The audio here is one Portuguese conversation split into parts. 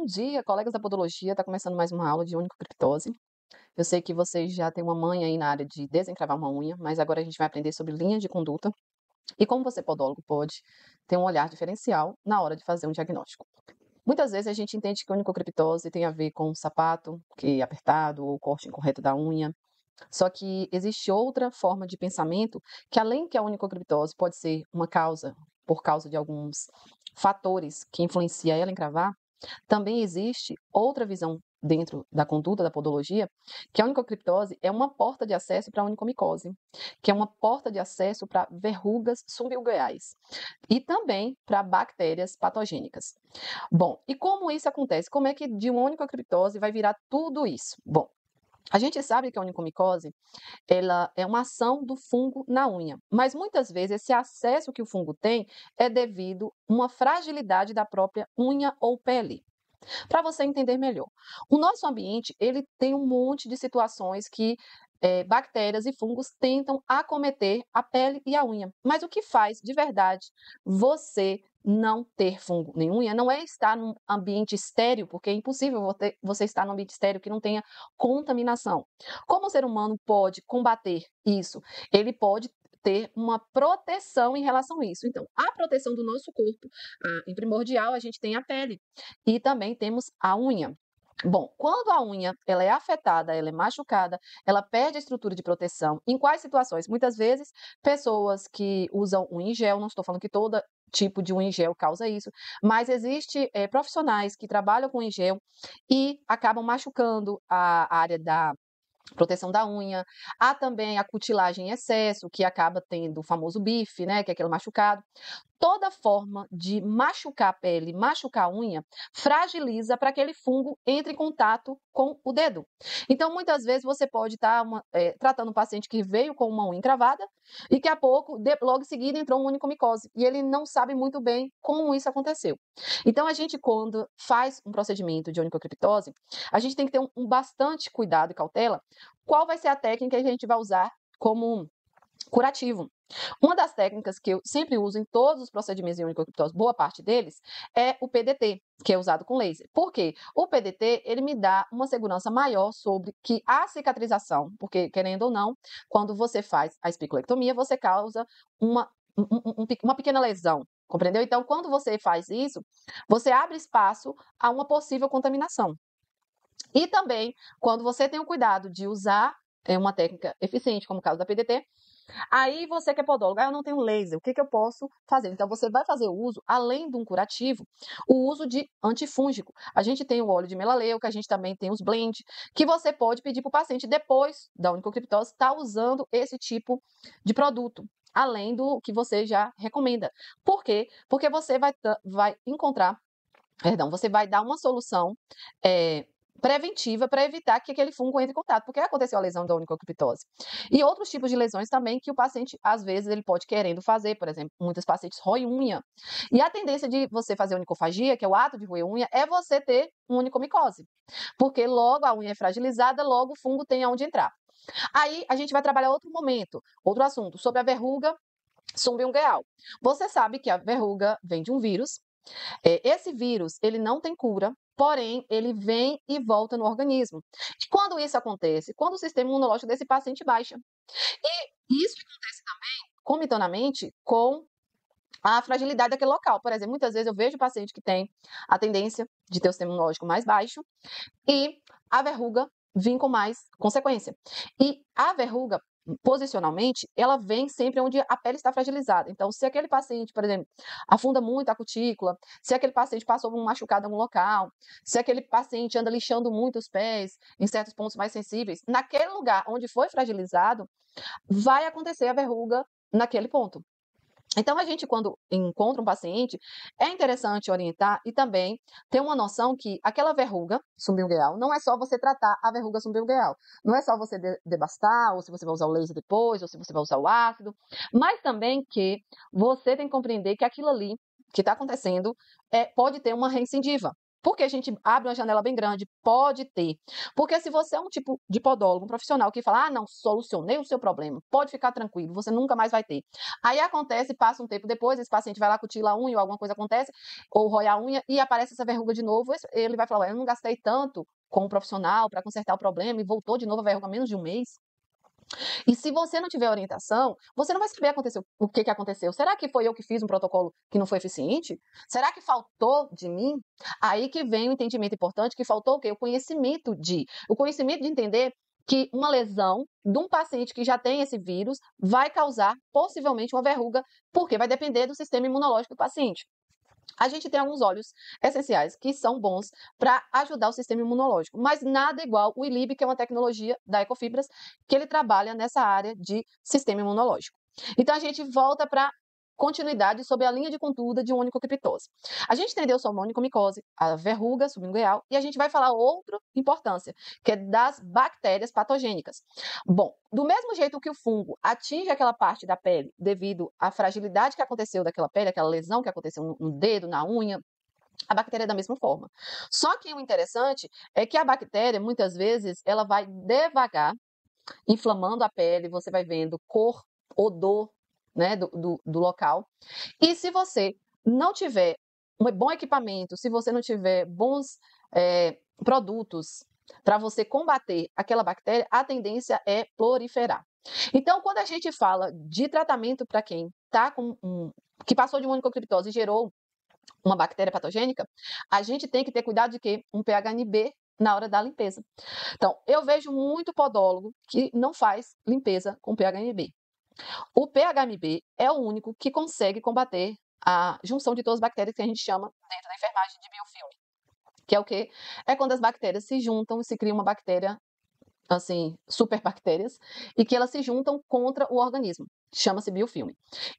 Bom dia, colegas da podologia. Está começando mais uma aula de onicocriptose. Eu sei que vocês já têm uma manha aí na área de desencravar uma unha, mas agora a gente vai aprender sobre linha de conduta e como você, podólogo, pode ter um olhar diferencial na hora de fazer um diagnóstico. Muitas vezes a gente entende que onicocriptose tem a ver com o sapato que é apertado ou o corte incorreto da unha. Só que existe outra forma de pensamento que, além que a onicocriptose pode ser uma causa, por causa de alguns fatores que influenciam ela encravar, também existe outra visão dentro da conduta da podologia, que a onicocriptose é uma porta de acesso para a onicomicose, que é uma porta de acesso para verrugas subungueais e também para bactérias patogênicas. Bom, e como isso acontece? Como é que de uma onicocriptose vai virar tudo isso? Bom, a gente sabe que a onicomicose, ela é uma ação do fungo na unha, mas muitas vezes esse acesso que o fungo tem é devido a uma fragilidade da própria unha ou pele. Para você entender melhor, o nosso ambiente ele tem um monte de situações que bactérias e fungos tentam acometer a pele e a unha. Mas o que faz de verdade você não ter fungo nem unha não é estar num ambiente estéril, porque é impossível você estar num ambiente estéril que não tenha contaminação. Como o ser humano pode combater isso? Ele pode ter uma proteção em relação a isso. Então, a proteção do nosso corpo, em primordial, a gente tem a pele e também temos a unha. Bom, quando a unha ela é afetada, ela é machucada, ela perde a estrutura de proteção. Em quais situações? Muitas vezes, pessoas que usam unha em gel, não estou falando que todo tipo de unha em gel causa isso, mas existe profissionais que trabalham com unha em gel e acabam machucando a área da proteção da unha. Há também a cutilagem em excesso, que acaba tendo o famoso bife, né, que é aquele machucado. Toda forma de machucar a pele, machucar a unha, fragiliza para que aquele fungo entre em contato com o dedo. Então, muitas vezes, você pode estar tratando um paciente que veio com uma unha encravada e que a pouco, logo em seguida, entrou uma onicomicose. E ele não sabe muito bem como isso aconteceu. Então, a gente, quando faz um procedimento de onicocriptose, a gente tem que ter um bastante cuidado e cautela. Qual vai ser a técnica que a gente vai usar como curativo? Uma das técnicas que eu sempre uso em todos os procedimentos de onicocriptose, boa parte deles, é o PDT, que é usado com laser. Por quê? O PDT, ele me dá uma segurança maior sobre que a cicatrização, porque, querendo ou não, quando você faz a espiculectomia, você causa uma pequena lesão, compreendeu? Então, quando você faz isso, você abre espaço a uma possível contaminação. E também, quando você tem o cuidado de usar uma técnica eficiente, como o caso da PDT, aí você que é podólogo, eu não tenho laser, o que eu posso fazer? Então, você vai fazer o uso, além de um curativo, o uso de antifúngico. A gente tem o óleo de melaleuca, a gente também tem os blend, que você pode pedir para o paciente, depois da onicocriptose, estar usando esse tipo de produto, além do que você já recomenda. Por quê? Porque você vai encontrar, perdão, você vai dar uma solução preventiva para evitar que aquele fungo entre em contato, porque aconteceu a lesão da onicocriptose. E outros tipos de lesões também que o paciente, às vezes, ele pode querendo fazer, por exemplo, muitos pacientes roem unha. E a tendência de você fazer onicofagia, que é o ato de roer unha, é você ter uma onicomicose, porque logo a unha é fragilizada, logo o fungo tem aonde entrar. Aí a gente vai trabalhar outro momento, outro assunto, sobre a verruga subungueal. Você sabe que a verruga vem de um vírus. Esse vírus, ele não tem cura, porém, ele vem e volta no organismo. E quando isso acontece? Quando o sistema imunológico desse paciente baixa. E isso acontece também, comitanamente, com a fragilidade daquele local. Por exemplo, muitas vezes eu vejo paciente que tem a tendência de ter o sistema imunológico mais baixo e a verruga vir com mais consequência. E a verruga, posicionalmente, ela vem sempre onde a pele está fragilizada. Então, se aquele paciente, por exemplo, afunda muito a cutícula, se aquele paciente passou por um machucado em algum local, se aquele paciente anda lixando muito os pés em certos pontos mais sensíveis, naquele lugar onde foi fragilizado, vai acontecer a verruga naquele ponto. Então, a gente, quando encontra um paciente, é interessante orientar e também ter uma noção que aquela verruga subungueal não é só você tratar a verruga subungueal. Não é só você debastar, ou se você vai usar o laser depois, ou se você vai usar o ácido, mas também que você tem que compreender que aquilo ali que está acontecendo pode ter uma recidiva. Porque a gente abre uma janela bem grande, pode ter. Porque se você é um tipo de podólogo, um profissional que fala, não, solucionei o seu problema, pode ficar tranquilo, você nunca mais vai ter. Aí acontece, passa um tempo depois, esse paciente vai lá cutila a unha, ou alguma coisa acontece, ou rói a unha, e aparece essa verruga de novo, ele vai falar, eu não gastei tanto com o profissional para consertar o problema, e voltou de novo a verruga menos de um mês. E se você não tiver orientação, você não vai saber o que aconteceu. Será que foi eu que fiz um protocolo que não foi eficiente? Será que faltou de mim? Aí que vem o entendimento importante, que faltou o quê? O conhecimento de entender que uma lesão de um paciente que já tem esse vírus vai causar possivelmente uma verruga, porque vai depender do sistema imunológico do paciente. A gente tem alguns óleos essenciais que são bons para ajudar o sistema imunológico, mas nada igual o Ilib, que é uma tecnologia da Ecofibras, que ele trabalha nessa área de sistema imunológico. Então a gente volta para continuidade sobre a linha de conduta de onicocriptose. A gente entendeu sobre a onicomicose, a verruga sublingual, e a gente vai falar outra importância, que é das bactérias patogênicas. Bom, do mesmo jeito que o fungo atinge aquela parte da pele devido à fragilidade que aconteceu daquela pele, aquela lesão que aconteceu no dedo, na unha, a bactéria é da mesma forma. Só que o interessante é que a bactéria, muitas vezes, ela vai devagar, inflamando a pele, você vai vendo cor, odor, né, do local. E se você não tiver um bom equipamento, se você não tiver bons produtos para você combater aquela bactéria, a tendência é proliferar. Então, quando a gente fala de tratamento para quem tá que passou de uma onicocriptose e gerou uma bactéria patogênica, a gente tem que ter cuidado de quê? Um pH-NB na hora da limpeza. Então, eu vejo muito podólogo que não faz limpeza com pH-NB. O pH-NB é o único que consegue combater a junção de todas as bactérias que a gente chama dentro da enfermagem de biofilme. Que é o quê? É quando as bactérias se juntam e se cria uma bactéria, assim, superbactérias, e que elas se juntam contra o organismo. Chama-se biofilme.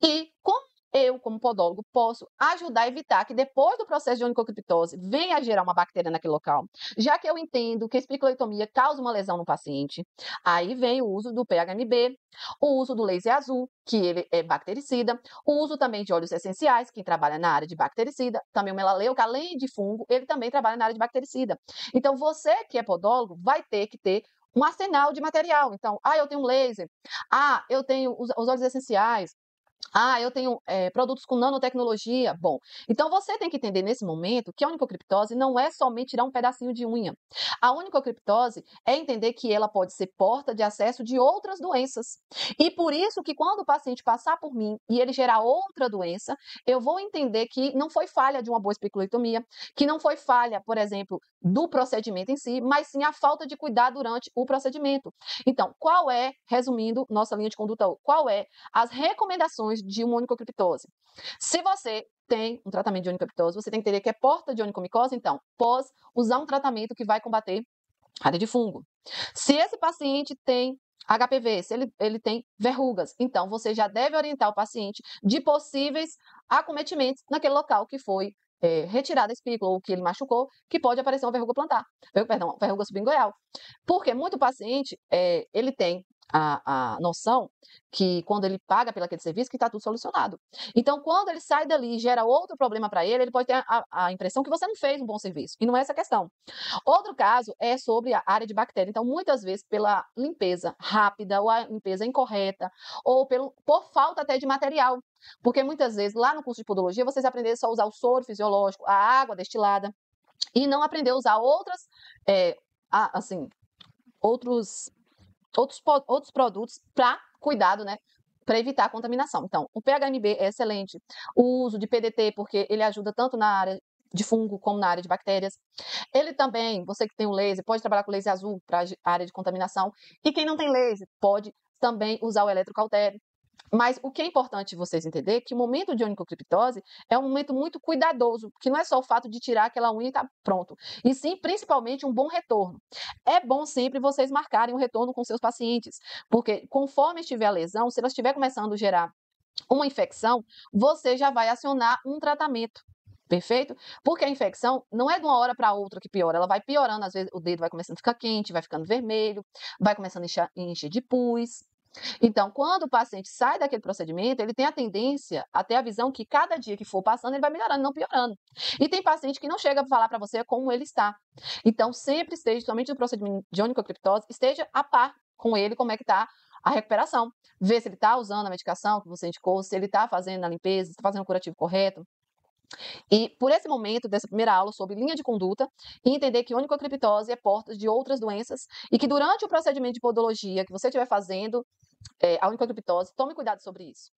E como eu, como podólogo, posso ajudar a evitar que depois do processo de onicocriptose venha a gerar uma bactéria naquele local, já que eu entendo que a espiculotomia causa uma lesão no paciente, aí vem o uso do pH-NB, o uso do laser azul, que ele é bactericida, o uso também de óleos essenciais, que trabalha na área de bactericida, também o melaleuca, além de fungo, ele também trabalha na área de bactericida. Então, você que é podólogo vai ter que ter um arsenal de material. Então, eu tenho um laser, eu tenho os óleos essenciais, eu tenho produtos com nanotecnologia. Bom, então você tem que entender nesse momento que a onicocriptose não é somente tirar um pedacinho de unha. A onicocriptose é entender que ela pode ser porta de acesso de outras doenças. E por isso que quando o paciente passar por mim e ele gerar outra doença, eu vou entender que não foi falha de uma boa espiculotomia, que não foi falha, por exemplo, do procedimento em si, mas sim a falta de cuidado durante o procedimento. Então, resumindo nossa linha de conduta, qual é as recomendações de uma onicocriptose? Se você tem um tratamento de onicocriptose, você tem que entender que é porta de onicomicose, então, pós usar um tratamento que vai combater a área de fungo. Se esse paciente tem HPV, se ele tem verrugas, então você já deve orientar o paciente de possíveis acometimentos naquele local que foi retirada a espícula ou que ele machucou, que pode aparecer uma verruga plantar, verruga sublingual. Porque muito paciente, ele tem a noção que quando ele paga pelo aquele serviço, que está tudo solucionado. Então, quando ele sai dali e gera outro problema para ele pode ter a impressão que você não fez um bom serviço. E não é essa a questão. Outro caso é sobre a área de bactéria. Então, muitas vezes, pela limpeza rápida ou a limpeza incorreta, ou por falta até de material. Porque muitas vezes, lá no curso de podologia, vocês aprenderam só a usar o soro fisiológico, a água destilada, e não aprender a usar outros produtos para cuidado, né? Para evitar a contaminação. Então, o pH-NB é excelente. O uso de PDT, porque ele ajuda tanto na área de fungo como na área de bactérias. Ele também, você que tem o laser, pode trabalhar com laser azul para a área de contaminação. E quem não tem laser pode também usar o eletrocautério. Mas o que é importante vocês entenderem é que o momento de onicocriptose é um momento muito cuidadoso, que não é só o fato de tirar aquela unha e tá pronto, e sim, principalmente, um bom retorno. É bom sempre vocês marcarem o retorno com seus pacientes, porque conforme estiver a lesão, se ela estiver começando a gerar uma infecção, você já vai acionar um tratamento. Perfeito? Porque a infecção não é de uma hora para outra que piora, ela vai piorando, às vezes o dedo vai começando a ficar quente, vai ficando vermelho, vai começando a encher de pus. Então, quando o paciente sai daquele procedimento, ele tem a tendência a ter a visão que cada dia que for passando, ele vai melhorando, não piorando. E tem paciente que não chega a falar para você como ele está. Então, sempre esteja, somente no procedimento de onicocriptose, esteja a par com ele como é que está a recuperação. Ver se ele está usando a medicação que você indicou, se ele está fazendo a limpeza, se está fazendo o curativo correto. E por esse momento dessa primeira aula sobre linha de conduta, e entender que onicocriptose é porta de outras doenças e que durante o procedimento de podologia que você estiver fazendo, a onicocriptose, tome cuidado sobre isso.